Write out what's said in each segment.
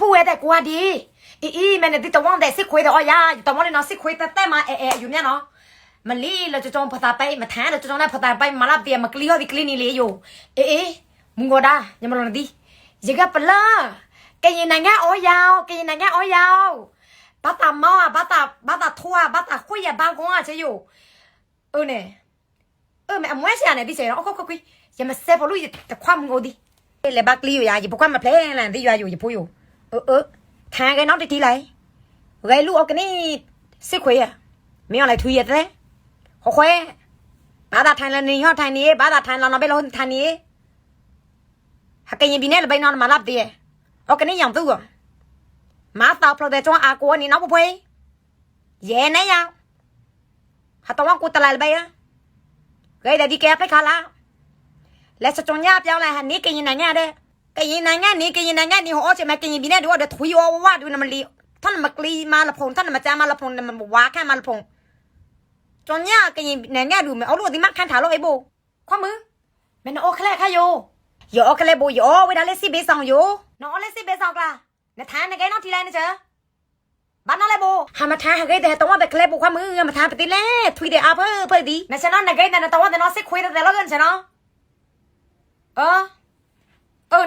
ผู้เอแต่กว่าดีอีแม่เนี่ยที่ตะวันแต่สิคุยแต่อ๋อยาตะวันเนี่ยเนาะสิคุยแต่มาอยู่เนี่ยเนาะมันลี่เราจะจงภาษาไปมาแทนเราจะจงได้ภาษาไปมาลับเดียมากลีฮอดิกลีนี่เลยอยู่มึงก็ได้ยังมาลองดิยังก็เปล่าแกยังไงเงี้ยอ๋อยาวแกยังไงเงี้ยอ๋อยาวบ้าตาเมาอ่ะบ้าตาทั่วบ้าตาคุยอ่ะบ้ากงอ่ะใช่อยู่เนี่ยแม่ไม่ใช่เนี่ยดิเสียเนาะก็คุยยังมาเซฟพอรู้จะคว้ามึงโอดิเลยบักลีอยู่อย่าพวกคว้ามาเพลงอะไรที่อยู่อย่าพูดอยู่ทางไอ้น้องที่ไรไงลูกเอากันนี่สิคุยอ่ะไม่เอาอะไรทุยอ่ะเต้ขอคุยบ้าตาไทยละนี่ฮอดไทยนี้บ้าตาไทยเราไม่รู้ไทยนี้หากยังบินเนี่ยเราไปนอนมาลับดีเอากันนี่อย่างตัวมาตอบเราแต่จ้องอากูนี่น้องพูดเย็นนะยังหาตัวว่ากูตลาดไปอ่ะไงแต่ดีแกไปขาละแล้วจะจงยาบยาวอะไรหันนี้กันยังไงเนี่ยเด้กันยังไงนี่กันยังไงนี่หัวจะมากันยังบินเนี่ยดูว่าเดี๋ยวถุยว่าดูน้ำมันลีท่านมากลีมาละพงท่านมาจ้ามาละพงมันว้าแค่มาละพงจนเนี่ยกันยังไงดูมันเอาลูกที่มักขันถาลูกไอ้โบข้อมือมันโอเคแค่โยโอเคเลยโบโยเวลาเล่นซีเบสองโยน้องเล่นซีเบสองกล่ะในทางในแกน้องทีไรนะเจ้าบ้านน้องเลยโบหามาทางให้แต่ต้องว่าแต่เคล็ดโบข้อมือมาทางไปตีเล่ถุยเดี๋ยวเพื่อดีในฉันนั่นในแกแต่ต้องว่าแต่น้องซิคุยแต่ละเงินฉันเนาะ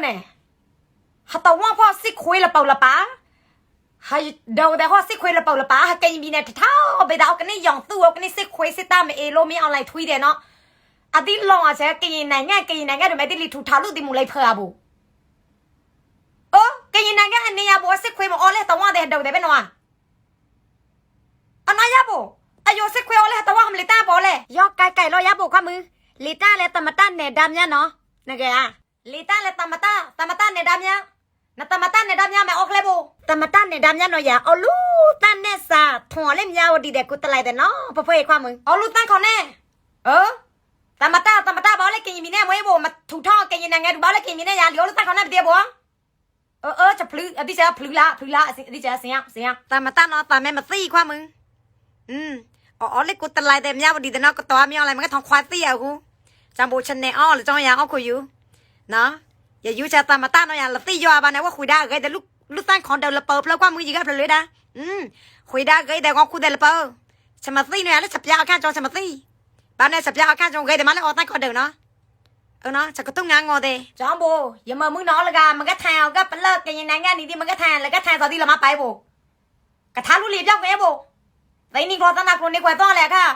เนี่ยหาตัวว่าพ่อซิคุยละเปล่าละป้าให้เดาแต่พ่อซิคุยละเปล่าละป้าให้แกยังมีเนี่ยเท่าไปเดากันนี่ย่องตัวกันนี่ซิคุยซิตามเอโลมีอะไรถุยเดี๋ยวเนาะอดีตลองอ่ะใช่แกยังไงเดี๋ยวไม่ได้รีทูทาลูกดิมุเลยเพื่อบุแกยังไงอันนี้ยาบัวซิคุยมาอ๋อเลยตัวว่าเดี๋ยวเดาได้เป็นว่าอันนั้นยาบัวอายุซิคุยอ๋อเลยตัวว่าทำลิต้าบัวเลยยอกไก่รอยาบัวข้ามือลิต้าเลยตามาต้านเนี่ยดำเนี่ยเนาะนั่นไงอ่ะลิต้าเลยตามาต้านเนี่ยดำเนี่ยน่ะตามาต้านเนี่ยดำเนี่ยแม่ออกเลยบัวตามาต้านเนี่ยดำเนี่ยเนาะอย่าเอาลูต้านเนี่ยซาถั่วเล่มยาวดีเด็กกูตะไลแต่เนาะเพื่อความมือเอาลูต้านเขาแน่ตามาต้าบัวเลยกินมีแน่มวยบัวมาถูกท่อกินยังไงบัวเลยกินมีแน่ยาเดี๋ยวลูต้านเขาแน่เดียวบัวจะพลื้อดิเจ้าพลื้อละดิเจ้าเสียตามาต้าเนาะตาแม่มาซี่ความมึงอ๋อเลยกูตะไลแต่ยาวดีแต่เนาะก็ตัวมีอะไรมันก็ทองควายซี่อ่ะกูจำโบชันเนอหรือจ้องยางเอาคุยอยู่เนาะอย่าอยู่จะตามมาต้านเอาอย่างละตียาบ้านไหนว่าคุยได้ไงแต่ลูกตั้งคอนเดลเปิดแล้วความมือยิงกันเลยนะคุยได้ไงแต่ก็คุยเดลเปิดฉันมาตีเนี่ยแล้วฉับยาข้างจอฉันมาตีบ้านไหนฉับยาข้างจอไงแต่มาแล้วออกตั้งคอนเดลเนาะเนาะฉันก็ต้องงานงอเดจอมโบอย่ามามึงน้องละกันมันก็แทงก็เป็นเลิกกันยังไงงานนี้ที่มันก็แทงแล้วก็แทงตอนที่เรามาไปโบกระทะลูกหลีบเจ้าไงโบแต่นี่ก็ต้องนักคนนี้กว่าต้องแหละค่ะ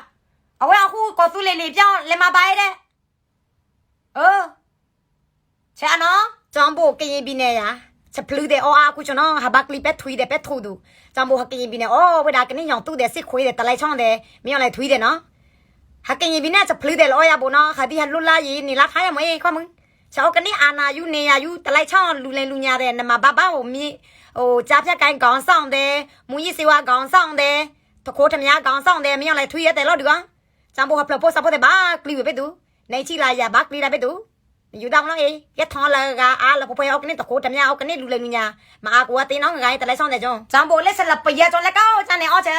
เอาไว้เอาคู่กอสู้เลยหลีบเจ้าเลยมาไปเด้ใช่เนาะจอมโบกินบินเนี่ยจะพลื้เดออากูชนะหาบักลีเป็ดถุยเดเป็ดทูดูจอมโบหักกินบินเนี่ยเวลากันนี่ยองตู้เดสิคุยเดตะไลช่องเดมีอะไรถุยเดเนาะหักกินบินเนี่ยจะพลื้เดลอยาโบเนาะหาที่หันลุลายีนี่รักให้มั้ยข้อมึงชาวกันนี่อานายูเนียยูตะไลช่องลุเลลุญาเดนมาบ้ามีจับจะกันกองซ่องเดมุยสิวากองซ่องเดตะโคทำยากองซ่องเดมีอะไรถุยแต่เราดูกันจอมโบหักเพลโพสับโพเดบักลีไปดูในที่ลายาบักลีได้ไปดูอยู่ดังน้องเอ๋ยทอนละกาละพอไปเอากันนี่ตะโคทำยาเอากันนี่ดูเลยนี่ยามาอากูว่าตีน้องไงแต่ไรซ่อนแต่จงจำโบเล่สลับไปยาจนแล้วก็จะเนี่ยอ๋อเจ้า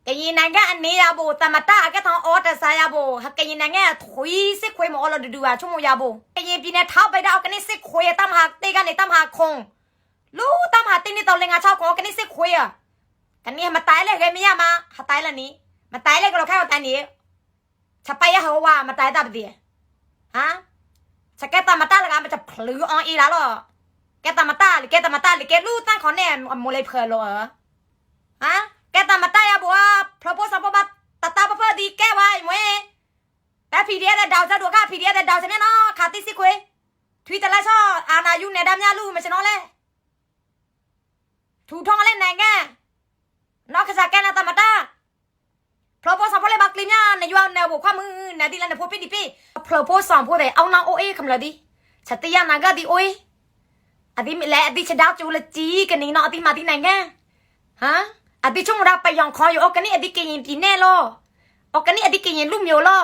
แกยินนั่งแกอันนี้ยาโบแต่มาตาแกทองอ๋อแต่สายยาโบหากแกยินนั่งแกถุยซิคุยมาอ๋อเราดูอ่ะชั่วโมงยาโบแกยินปีเนี่ยเท้าไปดาวกันนี่ซิคุยตั้มหักตีกันนี่ตั้มหักคงรู้ตั้มหักตีนี่ตอนเล็งอาชอบของกันนี่ซิคุยอ่ะกันนี่มาตายเลยแกไม่ยามาหาตายแล้วนี้มาตายเลยก็เราแค่ว่าตายนี้จะไปยาหัวว่ามาตายตาบดีฮะฉันแกตามาต้าละกันมันจะพลื้อออีแล้วหรอแกตามาต้าหรือแกตามาต้าหรือแกรู้ตั้งขอแน่โมเลยเพลเหรอฮะแกตามาต้าอย่าบอกว่าพระพุทธสัมภะตาตาเพื่อดีแก้ไว้เว้ยแต่พีเดียแต่ดาวจะดูค่ะพีเดียแต่ดาวจะเนี่ยเนาะขาติสิคุยทวีตอะไรชอบอาณายุเนี่ยดำยาลูไม่ใช่น้องเลยถูท้องอะไรไหนแกนอกจากแกนาตามาต้าพระพุทธสัมภะเลยบักลิม่าในยูในบุคคลมือในดีแล้วในพูดปีพระพุทธสัมภะเลยเอานางโอเอคำละดิชัตยานางก็ดีโอยอดีมีแหละอดีชดาวจูละจีกันนี่เนาะอดีมาที่ไหนแกฮะอดีช่วงเราไปยองคออยู่ออกกันนี่อดีกินยินปีแน่ลอออกกันนี่อดีกินยินลุ่มอยู่ลอ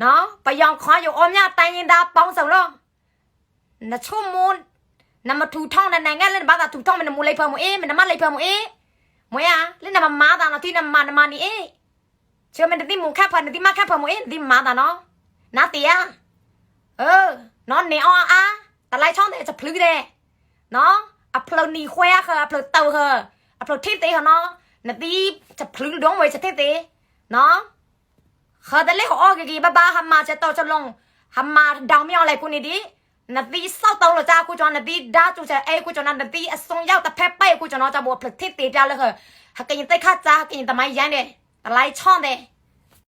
เนาะไปยองคออยู่อมยาตายยินดาปองเสาลอน่ะชั่วโมงน่ะมาถูท่องนั่นไงเล่นบ้าแต่ถูท่องมันมูเลยเพิ่มมูเอมันน้ำมันเลยเพิ่มมูเอมวยอ่ะเล่นน้ำมาตาเนาะที่น้ำมันนี่เอเชื่อมันที่มูแค่เพิ่นที่มาแค่เพิ่มมูเอที่มาตาเนาะนาเตียนอนเนี่ยแต่ไรช่องเดจะพลื้อเดเนาะ à phơi nì khoe khờ à phơi tàu khờ à phơi thiết tế hả nó nè tí chập phơi đúng vậy chập thiết tế nó khờ tới lấy họ cái gì ba hàm mà chập tàu chập lông hàm mà đào mèo lại cô này đi nè tí sau tàu là cha cô cho nè tí đa chú chả ai cô cho nè tí song yao tập phép bay cô cho nó cho bộ phơi thiết tế raเลยkhờ hả cái gì tới khác cha cái gì tao máy giang đây tao lấy chọn đây